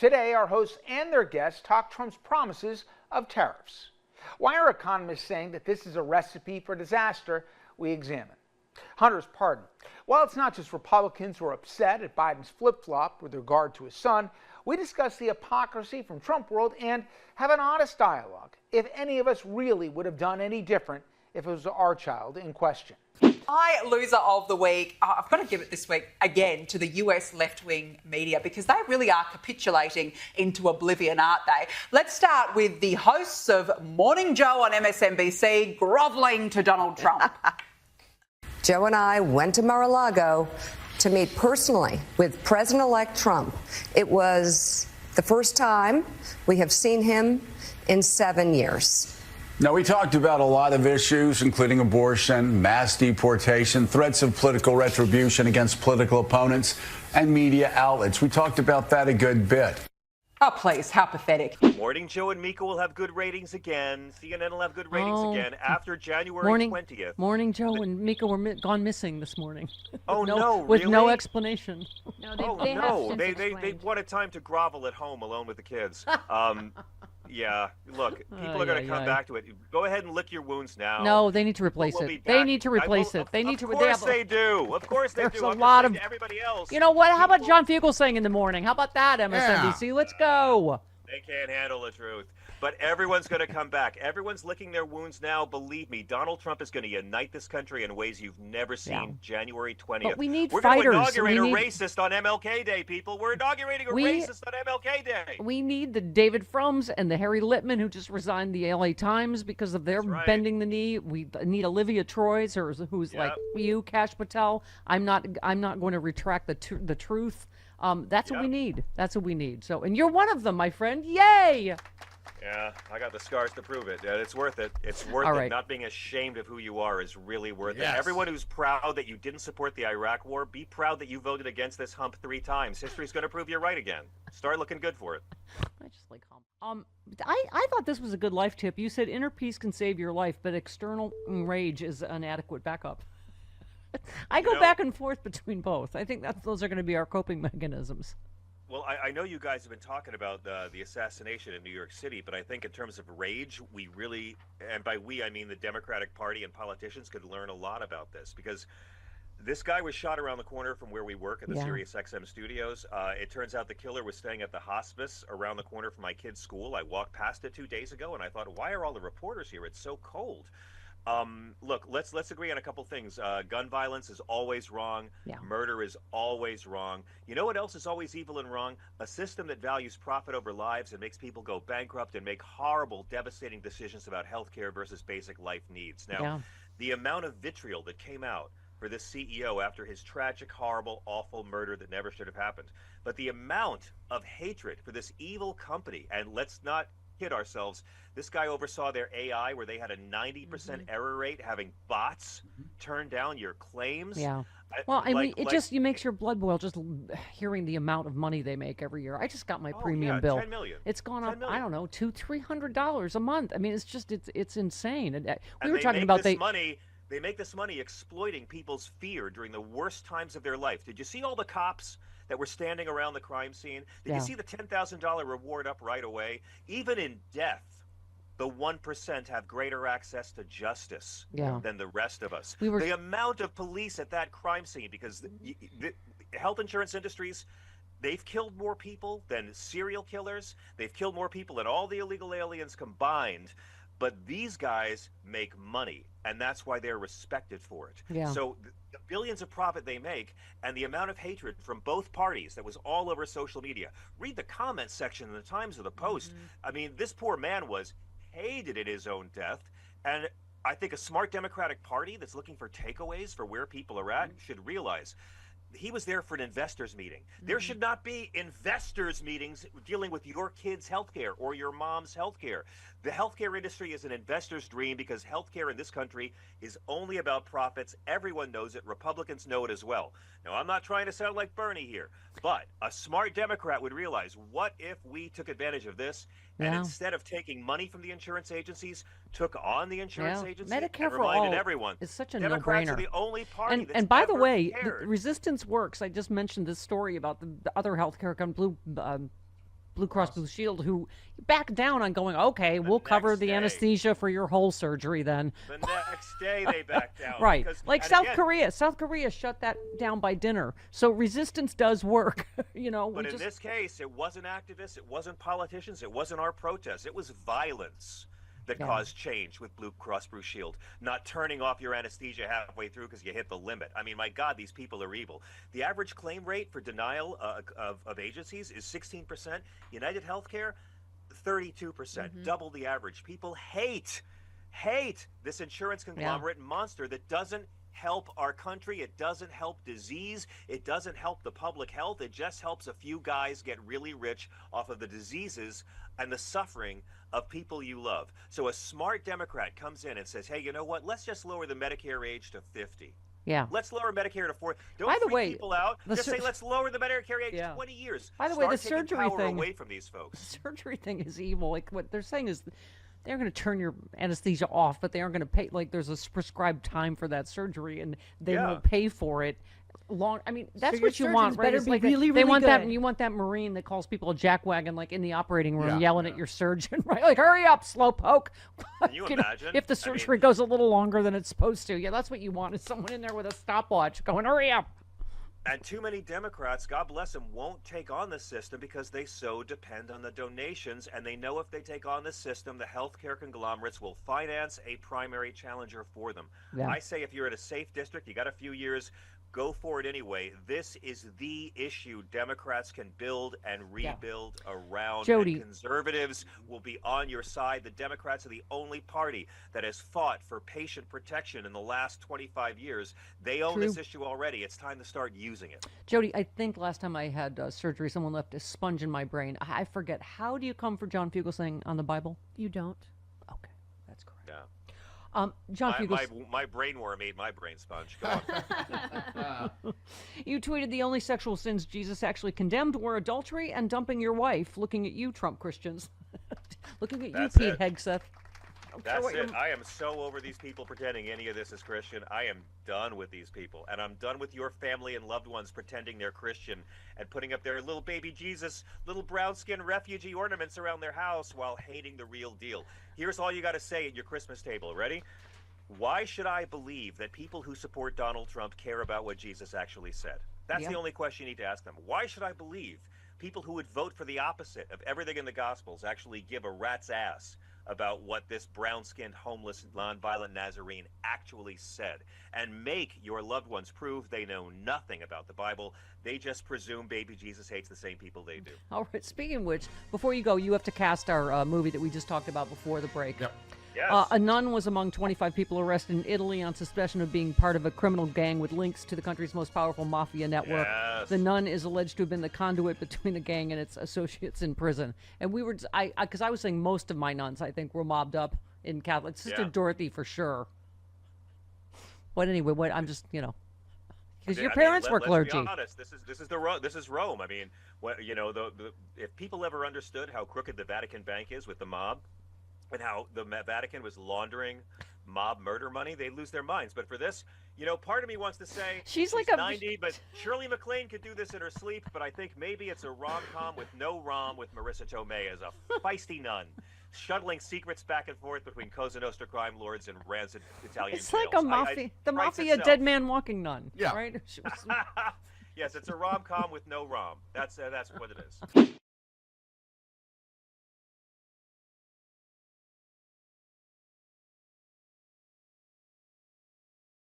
Today, our hosts and their guests talk Trump's promises of tariffs. Why are economists saying that this is a recipe for disaster? We examine. Hunter's pardon. While it's not just Republicans who are upset at Biden's flip-flop with regard to his son, we discuss the hypocrisy from Trump world and have an honest dialogue if any of us really would have done any different if it was our child in question. My loser of the week, I've got to give it this week again to the US left-wing media because they really are capitulating into oblivion, aren't they? Let's start with the hosts of Morning Joe on MSNBC grovelling to Donald Trump. Joe and I went to Mar-a-Lago to meet personally with President-elect Trump. It was the first time we have seen him in 7 years. Now, we talked about a lot of issues, including abortion, mass deportation, threats of political retribution against political opponents, and media outlets. We talked about that a good bit. Oh, please, how pathetic. Morning Joe and Mika will have good ratings again. CNN will have good ratings again after January 20th. Morning Joe and Mika were gone missing this morning. Oh, no, with really? no explanation. No, they wanted time to grovel at home alone with the kids. Yeah, look, people are going to come back to it. Go ahead and lick your wounds now. No, they need to replace it. They need to replace it. They need to. Of course they do. Of course they do. There's a lot of everybody else. You know what? How about John Fugelsang in the morning? How about that, MSNBC? Let's go. They can't handle the truth. But everyone's going to come back. Everyone's licking their wounds now. Believe me, Donald Trump is going to unite this country in ways you've never seen. January 20th. But we need We're fighters. We're going to inaugurate a racist on MLK Day, people. We're inaugurating a racist on MLK Day. We need the David Frums and the Harry Littman who just resigned the LA Times because of their bending the knee. We need Olivia Troyes, who's like you, Kash Patel. I'm not going to retract the truth. That's what we need. That's what we need. So, and you're one of them, my friend. Yay! Yeah, I got the scars to prove it. It's worth it. It's worth it. Not being ashamed of who you are is really worth it. Everyone who's proud that you didn't support the Iraq war, be proud that you voted against this hump 3 times. History's going to prove you're right again. Start looking good for it. I just like hump. I thought this was a good life tip. You said inner peace can save your life, but external rage is an adequate backup. I go back and forth between both. I think those are going to be our coping mechanisms. Well, I know you guys have been talking about the assassination in New York City, but I think in terms of rage, we really, and by we, I mean the Democratic Party and politicians, could learn a lot about this because this guy was shot around the corner from where we work at the Sirius XM studios. It turns out the killer was staying at the hospice around the corner from my kid's school. I walked past it 2 days ago, and I thought, why are all the reporters here? It's so cold. Look, let's agree on a couple things. Gun violence is always wrong. Murder is always wrong. You know what else is always evil and wrong? A system that values profit over lives and makes people go bankrupt and make horrible, devastating decisions about healthcare versus basic life needs. Now, the amount of vitriol that came out for this CEO after his tragic, horrible, awful murder that never should have happened, but the amount of hatred for this evil company, and let's not kid ourselves, this guy oversaw their AI where they had a 90% error rate, having bots turn down your claims. Well, I mean, it just makes your blood boil just hearing the amount of money they make every year. I just got my premium bill. $10 million. It's gone up, I don't know, $200-$300 a month. I mean, it's insane. And we were talking about they make this money exploiting people's fear during the worst times of their life. Did you see all the cops that were standing around the crime scene? Did you see the $10,000 reward up right away? Even in death, the 1% have greater access to justice than the rest of us. The amount of police at that crime scene, because the health insurance industries, they've killed more people than serial killers. They've killed more people than all the illegal aliens combined. But these guys make money, and that's why they're respected for it. So the billions of profit they make and the amount of hatred from both parties that was all over social media. Read the comments section in the Times of the Post. I mean, this poor man was hated in his own death, and I think a smart Democratic Party that's looking for takeaways for where people are at should realize he was there for an investors meeting. There should not be investors meetings dealing with your kids' healthcare or your mom's healthcare. The healthcare industry is an investor's dream because healthcare in this country is only about profits. Everyone knows it. Republicans know it as well. Now, I'm not trying to sound like Bernie here, but a smart Democrat would realize, what if we took advantage of this and instead of taking money from the insurance agencies, took on the insurance agencies Medicare and for reminded all everyone. is such a Democrats no-brainer. are the only party that's and by the ever way, cared. Resistance works. I just mentioned this story about the other healthcare company, Blue Cross Blue Shield who backed down on going, okay, we'll cover the anesthesia for your whole surgery then. The next day they backed down. Right. Because, like South Korea. South Korea shut that down by dinner. So resistance does work, you know. But in this case, it wasn't activists, it wasn't politicians, it wasn't our protests. It was violence that caused change with Blue Cross Blue Shield, not turning off your anesthesia halfway through because you hit the limit. I mean, my God, these people are evil. The average claim rate for denial of agencies is 16%. United Healthcare, 32%, double the average. People hate this insurance conglomerate monster that doesn't help our country. It doesn't help disease. It doesn't help the public health. It just helps a few guys get really rich off of the diseases and the suffering of people you love. So a smart Democrat comes in and says, hey, you know what? Let's just lower the Medicare age to 50. Yeah. Let's lower Medicare to 40. Don't freak people out. Just say, let's lower the Medicare age to 20 years. By the way, the surgery thing away from these folks. The surgery thing is evil. Like what they're saying is they're going to turn your anesthesia off, but they aren't going to pay. Like there's a prescribed time for that surgery, and they won't pay for it. I mean, that's what you want, right? It's like really, they want good. that, and you want that Marine that calls people a jackwagon, like in the operating room, yelling at your surgeon, right? Like, hurry up, slowpoke. Can you imagine? If the surgery goes a little longer than it's supposed to, that's what you want, is someone in there with a stopwatch going, hurry up. And too many Democrats, God bless them, won't take on the system because they so depend on the donations, and they know if they take on the system, the healthcare conglomerates will finance a primary challenger for them. Yeah. I say if you're in a safe district, you got a few years, go for it anyway. This is the issue Democrats can build and rebuild around. Jody. And conservatives will be on your side. The Democrats are the only party that has fought for patient protection in the last 25 years. They own this issue already. It's time to start using it. Jody, I think last time I had surgery, someone left a sponge in my brain. I forget. How do you come for John Fugelsang on the Bible? You don't. Okay, that's correct. Yeah. John Fugelsang. My brain worm ate my brain sponge. Go on. You tweeted the only sexual sins Jesus actually condemned were adultery and dumping your wife. Looking at you, Trump Christians. Looking at That's you, Pete it. Hegseth. That's it. I am so over these people pretending any of this is Christian. I am done with these people. And I'm done with your family and loved ones pretending they're Christian and putting up their little baby Jesus, little brown-skinned refugee ornaments around their house while hating the real deal. Here's all you got to say at your Christmas table. Ready? Why should I believe that people who support Donald Trump care about what Jesus actually said? That's the only question you need to ask them. Why should I believe people who would vote for the opposite of everything in the Gospels actually give a rat's ass about what this brown-skinned, homeless, nonviolent Nazarene actually said, and make your loved ones prove they know nothing about the Bible? They just presume baby Jesus hates the same people they do. All right, speaking of which, before you go, you have to cast our movie that we just talked about before the break. Yep. Yes. A nun was among 25 people arrested in Italy on suspicion of being part of a criminal gang with links to the country's most powerful mafia network. Yes. The nun is alleged to have been the conduit between the gang and its associates in prison. And we were, because I was saying most of my nuns, I think, were mobbed up in Catholic. Sister Dorothy, for sure. But anyway, I'm just, because your parents were clergy. Let's be honest. This is Rome. I mean, if people ever understood how crooked the Vatican Bank is with the mob, and how the Vatican was laundering mob murder money, they lose their minds. But for this, part of me wants to say she's like 90, but Shirley MacLaine could do this in her sleep. But I think maybe it's a rom-com with no rom with Marissa Tomei as a feisty nun, shuttling secrets back and forth between Cosa Nostra crime lords and rancid Italian It's jails. like a mafia, the mafia dead man walking nun. Yeah. Right? Yes, it's a rom-com with no rom. That's what it is.